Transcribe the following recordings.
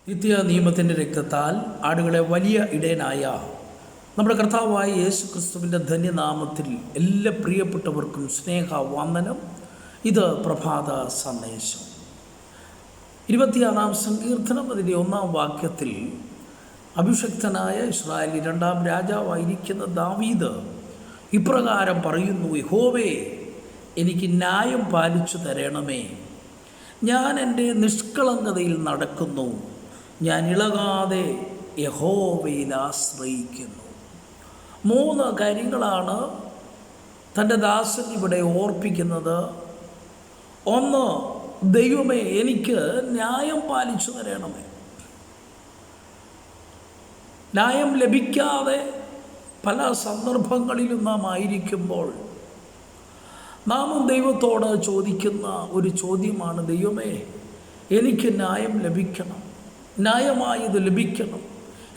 നിത്യ നിയമത്തിൻ്റെ രക്തത്താൽ ആടുകളെ വലിയ ഇടയനായ നമ്മുടെ കർത്താവായ യേശു ക്രിസ്തുവിൻ്റെ ധന്യനാമത്തിൽ എല്ലാ പ്രിയപ്പെട്ടവർക്കും സ്നേഹവന്ദനം. ഇത് പ്രഭാത സന്ദേശം. 26-ാം സങ്കീർത്തനം അതിൻ്റെ 1-ാം വാക്യത്തിൽ അഭിഷക്തനായ ഇസ്രായേലിൽ 2-ാം രാജാവായിരിക്കുന്ന ദാവീദ് ഇപ്രകാരം പറയുന്നു: യഹോവേ, എനിക്ക് ന്യായം പാലിച്ചു തരണമേ. ഞാൻ എൻ്റെ നിഷ്കളങ്കതയിൽ നടക്കുന്നു, ഞാൻ ഇളകാതെ യഹോവയിൽ ആശ്രയിക്കുന്നു. 3 കാര്യങ്ങളാണ് തൻ്റെ ദാസൻ ഇവിടെ ഓർപ്പിക്കുന്നത്. 1, ദൈവമേ, എനിക്ക് ന്യായം പാലിച്ചു തരണമേ. ന്യായം ലഭിക്കാതെ പല സന്ദർഭങ്ങളിലും നാം ആയിരിക്കുമ്പോൾ നാമും ദൈവത്തോട് ചോദിക്കുന്ന ഒരു ചോദ്യമാണ്: ദൈവമേ, എനിക്ക് ന്യായം ലഭിക്കണം, ന്യായമായത് ലഭിക്കണം,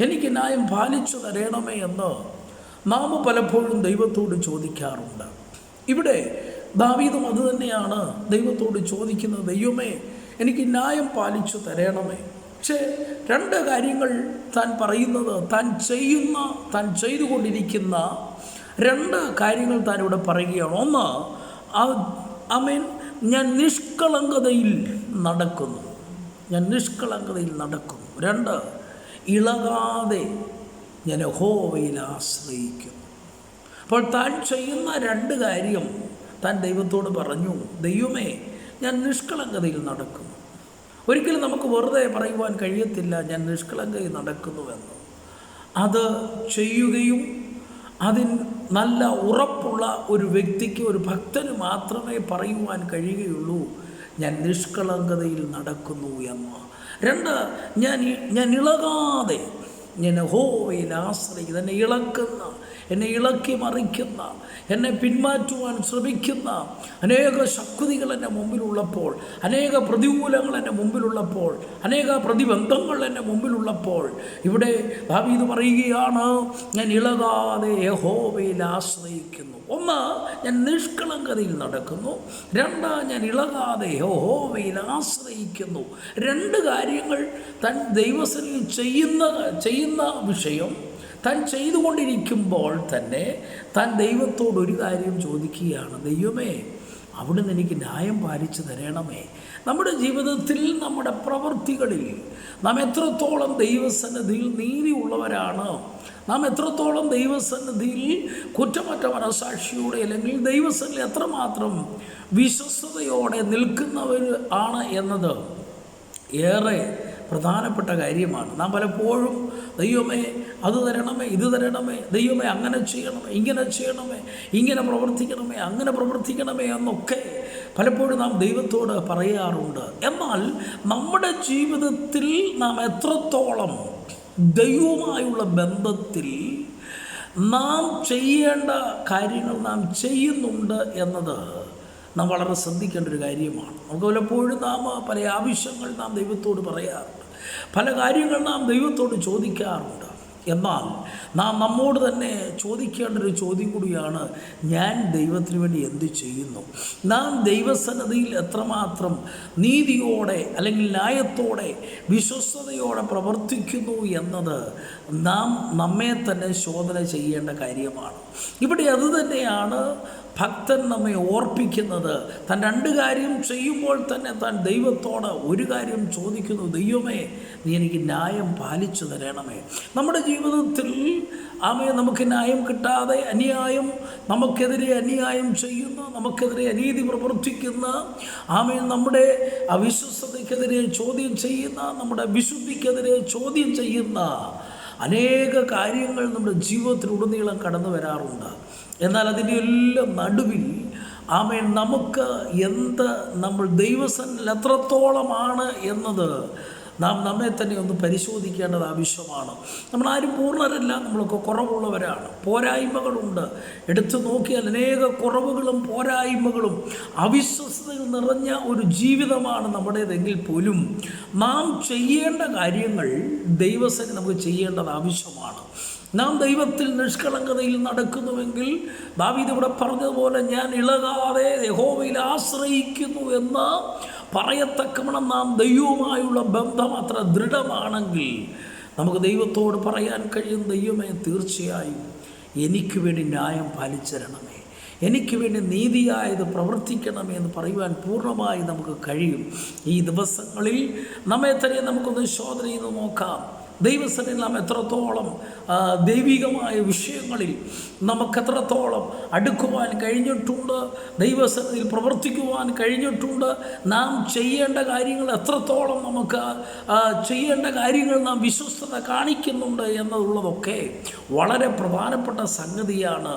എനിക്ക് ന്യായം പാലിച്ചു തരണമേ എന്ന് നാം പലപ്പോഴും ദൈവത്തോട് ചോദിക്കാറുണ്ട്. ഇവിടെ ദാവീദും അതുതന്നെയാണ് ദൈവത്തോട് ചോദിക്കുന്നത്: ദൈവമേ, എനിക്ക് ന്യായം പാലിച്ചു തരണമേ. പക്ഷേ 2 കാര്യങ്ങൾ താൻ പറയുന്നത്, താൻ ചെയ്തുകൊണ്ടിരിക്കുന്ന 2 കാര്യങ്ങൾ താൻ ഇവിടെ പറയുകയാണ്. 1, ആമേൻ, ഞാൻ നിഷ്കളങ്കതയിൽ നടക്കുന്നു, ഞാൻ നിഷ്കളങ്കതയിൽ നടക്കുന്നു. 2, ഇളകാതെ ഞാൻ യഹോവയിൽ ആശ്രയിക്കുന്നു. അപ്പോൾ താൻ ചെയ്യുന്ന 2 കാര്യം താൻ ദൈവത്തോട് പറഞ്ഞു: ദൈവമേ, ഞാൻ നിഷ്കളങ്കതയിൽ നടക്കുന്നു. ഒരിക്കലും നമുക്ക് വെറുതെ പറയുവാൻ കഴിയത്തില്ല ഞാൻ നിഷ്കളങ്കയിൽ നടക്കുന്നുവെന്ന്. അത് ചെയ്യുകയും അതിന് നല്ല ഉറപ്പുള്ള ഒരു വ്യക്തിക്ക്, ഒരു ഭക്തന് മാത്രമേ പറയുവാൻ കഴിയുകയുള്ളൂ ഞാൻ നിഷ്കളങ്കതയിൽ നടക്കുന്നു എന്ന്. 2, ഞാൻ ഇളകാതെ ഞാൻ യഹോവയിൽ ആശ്രയിക്കുന്നു. എന്നെ ഇളക്കുന്ന, എന്നെ ഇളക്കി മറിക്കുന്ന, എന്നെ പിന്മാറ്റുവാൻ ശ്രമിക്കുന്ന അനേക ശക്തികൾ എൻ്റെ മുമ്പിലുള്ളപ്പോൾ, അനേക പ്രതികൂലങ്ങൾ എൻ്റെ മുമ്പിലുള്ളപ്പോൾ, അനേക പ്രതിബന്ധങ്ങൾ എൻ്റെ മുമ്പിലുള്ളപ്പോൾ ഇവിടെ ദാവീദ് പറയുകയാണ്: ഞാൻ ഇളകാതെ യഹോവയിൽ ആശ്രയിക്കുന്നു. 1, ഞാൻ നിഷ്കളങ്കതയിൽ നടക്കുന്നു. 2, ഞാൻ ഇളകാതെ യഹോവയിൽ ആശ്രയിക്കുന്നു. 2 കാര്യങ്ങൾ താൻ ദൈവസന്നിധിയിൽ ചെയ്യുന്ന വിഷയം താൻ ചെയ്തുകൊണ്ടിരിക്കുമ്പോൾ തന്നെ താൻ ദൈവത്തോടൊരു കാര്യം ചോദിക്കുകയാണ്: ദൈവമേ, അവിടുന്ന് എനിക്ക് ന്യായം പാലിച്ചു തരണമേ. നമ്മുടെ ജീവിതത്തിൽ, നമ്മുടെ പ്രവൃത്തികളിൽ നാം എത്രത്തോളം ദൈവസന്നിധിയിൽ നീതിയുള്ളവരാണ്, നാം എത്രത്തോളം ദൈവസന്നിധിയിൽ കുറ്റമറ്റ മനസാക്ഷിയോടെ, അല്ലെങ്കിൽ ദൈവസന്നിധിയിൽ എത്രമാത്രം വിശ്വസ്തയോടെ നിൽക്കുന്നവർ ആണ് എന്നത് ഏറെ പ്രധാനപ്പെട്ട കാര്യമാണ്. നാം പലപ്പോഴും ദൈവമേ അത് തരണമേ, ഇത് തരണമേ, ദൈവമേ അങ്ങനെ ചെയ്യണമേ, ഇങ്ങനെ ചെയ്യണമേ, ഇങ്ങനെ പ്രവർത്തിക്കണമേ, അങ്ങനെ പ്രവർത്തിക്കണമേ എന്നൊക്കെ പലപ്പോഴും നാം ദൈവത്തോട് പറയാറുണ്ട്. എന്നാൽ നമ്മുടെ ജീവിതത്തിൽ നാം എത്രത്തോളം ദൈവവുമായുള്ള ബന്ധത്തിൽ നാം ചെയ്യേണ്ട കാര്യങ്ങൾ നാം ചെയ്യുന്നുണ്ട് എന്നത് നാം വളരെ ശ്രദ്ധിക്കേണ്ട ഒരു കാര്യമാണ്. നമുക്ക് പലപ്പോഴും പല ആവശ്യങ്ങൾ നാം ദൈവത്തോട് പറയാറുണ്ട്, പല കാര്യങ്ങൾ നാം ദൈവത്തോട് ചോദിക്കാറുണ്ട്. എന്നാൽ നാം നമ്മോട് തന്നെ ചോദിക്കേണ്ട ഒരു ചോദ്യം കൂടിയാണ്: ഞാൻ ദൈവത്തിന് വേണ്ടി എന്ത് ചെയ്യുന്നു? നാം ദൈവസന്നിധിയിൽ എത്രമാത്രം നീതിയോടെ, അല്ലെങ്കിൽ ന്യായത്തോടെ, വിശ്വസ്തയോടെ പ്രവർത്തിക്കുന്നു എന്നത് നാം നമ്മെ തന്നെ ശോധന ചെയ്യേണ്ട കാര്യമാണ്. ഇവിടെ അതുതന്നെയാണ് ഭക്തൻ നമ്മെ ഓർപ്പിക്കുന്നത്. താൻ 2 കാര്യം ചെയ്യുമ്പോൾ തന്നെ താൻ ദൈവത്തോട് ഒരു കാര്യം ചോദിക്കുന്നു: ദൈവമേ, നീ എനിക്ക് ന്യായം പാലിച്ചു തരണമേ. നമ്മുടെ ജീവിതത്തിൽ നമുക്ക് ന്യായം കിട്ടാതെ നമുക്കെതിരെ അന്യായം ചെയ്യുന്ന, നമുക്കെതിരെ അനീതി പ്രവർത്തിക്കുന്ന, നമ്മുടെ അവിശ്വസ്തതയ്ക്കെതിരെ ചോദ്യം ചെയ്യുന്ന, നമ്മുടെ വിശുദ്ധിക്കെതിരെ ചോദ്യം ചെയ്യുന്ന അനേക കാര്യങ്ങൾ നമ്മുടെ ജീവിതത്തിലുടനീളം കടന്നു വരാറുണ്ട്. എന്നാൽ അതിൻ്റെ എല്ലാം നടുവിൽ നമുക്ക് നമ്മൾ ദൈവസന്നിധിയിൽ എത്രത്തോളമാണ് എന്നത് നാം നമ്മെ തന്നെ ഒന്ന് പരിശോധിക്കേണ്ടത് ആവശ്യമാണ്. നമ്മളാരും പൂർണ്ണരല്ല, നമ്മളൊക്കെ കുറവുള്ളവരാണ്, പോരായ്മകളുണ്ട്. എടുത്തു നോക്കിയാൽ അനേക കുറവുകളും പോരായ്മകളും അവിശ്വസ്തകൾ നിറഞ്ഞ ഒരു ജീവിതമാണ് നമ്മുടേതെങ്കിൽ പോലും നാം ചെയ്യേണ്ട കാര്യങ്ങൾ ദൈവസന്നിധിയിൽ നമുക്ക് ചെയ്യേണ്ടത് ആവശ്യമാണ്. നാം ദൈവത്തിൽ നിഷ്കളങ്കതയിൽ നടക്കുന്നുവെങ്കിൽ ദാവീദ് ഇവിടെ പറഞ്ഞതുപോലെ ഞാൻ ഇളകാതെ യഹോവയിൽ ആശ്രയിക്കുന്നു എന്ന് പറയത്തക്കവണ്ണം നാം ദൈവവുമായുള്ള ബന്ധം അത്ര ദൃഢമാണെങ്കിൽ നമുക്ക് ദൈവത്തോട് പറയാൻ കഴിയും, ദൈവമേ തീർച്ചയായും എനിക്ക് വേണ്ടി ന്യായം പാലിച്ചിരണമേ, എനിക്ക് വേണ്ടി നീതിയായത് പ്രവർത്തിക്കണമേ എന്ന് പറയുവാൻ പൂർണ്ണമായി നമുക്ക് കഴിയും. ഈ ദിവസങ്ങളിൽ നമ്മെ തന്നെ നമുക്കൊന്ന് ശോധന ചെയ്ത് നോക്കാം. ദൈവസന്നിധിയിൽ നാം എത്രത്തോളം ദൈവികമായ വിഷയങ്ങളിൽ നമുക്കെത്രത്തോളം അടുക്കുവാൻ കഴിഞ്ഞിട്ടുണ്ട്, ദൈവസന്നിധിയിൽ പ്രവർത്തിക്കുവാൻ കഴിഞ്ഞിട്ടുണ്ട്, നാം ചെയ്യേണ്ട കാര്യങ്ങൾ എത്രത്തോളം നമുക്ക് ചെയ്യേണ്ട കാര്യങ്ങൾ നാം വിശ്വസ്തത കാണിക്കുന്നുണ്ട് എന്നുള്ളതൊക്കെ വളരെ പ്രധാനപ്പെട്ട സംഗതിയാണ്.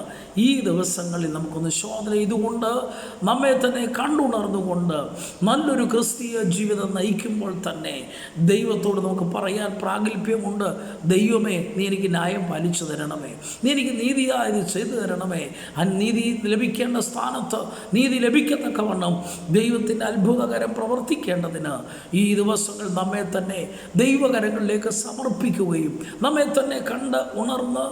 ഈ ദിവസങ്ങളിൽ നമുക്കൊന്ന് ശോധന ചെയ്തുകൊണ്ട് നമ്മെ തന്നെ കണ്ടുണർന്നുകൊണ്ട് നല്ലൊരു ക്രിസ്തീയ ജീവിതം നയിക്കുമ്പോൾ തന്നെ ദൈവത്തോട് നമുക്ക് പറയാൻ പ്രാഗൽഭ്യമുണ്ട്. ദൈവമേ, നീ എനിക്ക് ന്യായം പാലിച്ചു തരണമേ, നീ എനിക്ക് നീതിയായത് ചെയ്തു തരണമേ. നീതി ലഭിക്കേണ്ട സ്ഥാനത്ത് നീതി ലഭിക്കത്തക്കവണ്ണം ദൈവത്തിൻ്റെ അത്ഭുതകരം പ്രവർത്തിക്കേണ്ടതിന് ഈ ദിവസങ്ങൾ നമ്മെ തന്നെ ദൈവകരങ്ങളിലേക്ക് സമർപ്പിക്കുകയും നമ്മെ തന്നെ കണ്ട് ഉണർന്ന്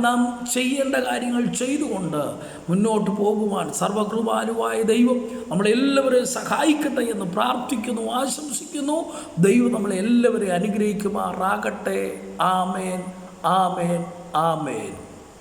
നാം ചെയ്യേണ്ട കാര്യങ്ങൾ ചെയ്തുകൊണ്ട് മുന്നോട്ട് പോകുവാൻ സർവകൃപാലുവായ ദൈവം നമ്മളെല്ലാവരെയും സഹായിക്കട്ടെ എന്ന് പ്രാർത്ഥിക്കുന്നു, ആശംസിക്കുന്നു. ദൈവം നമ്മളെല്ലാവരെയും അനുഗ്രഹിക്കുമാറാകട്ടെ. ആമേൻ, ആമേൻ, ആമേൻ.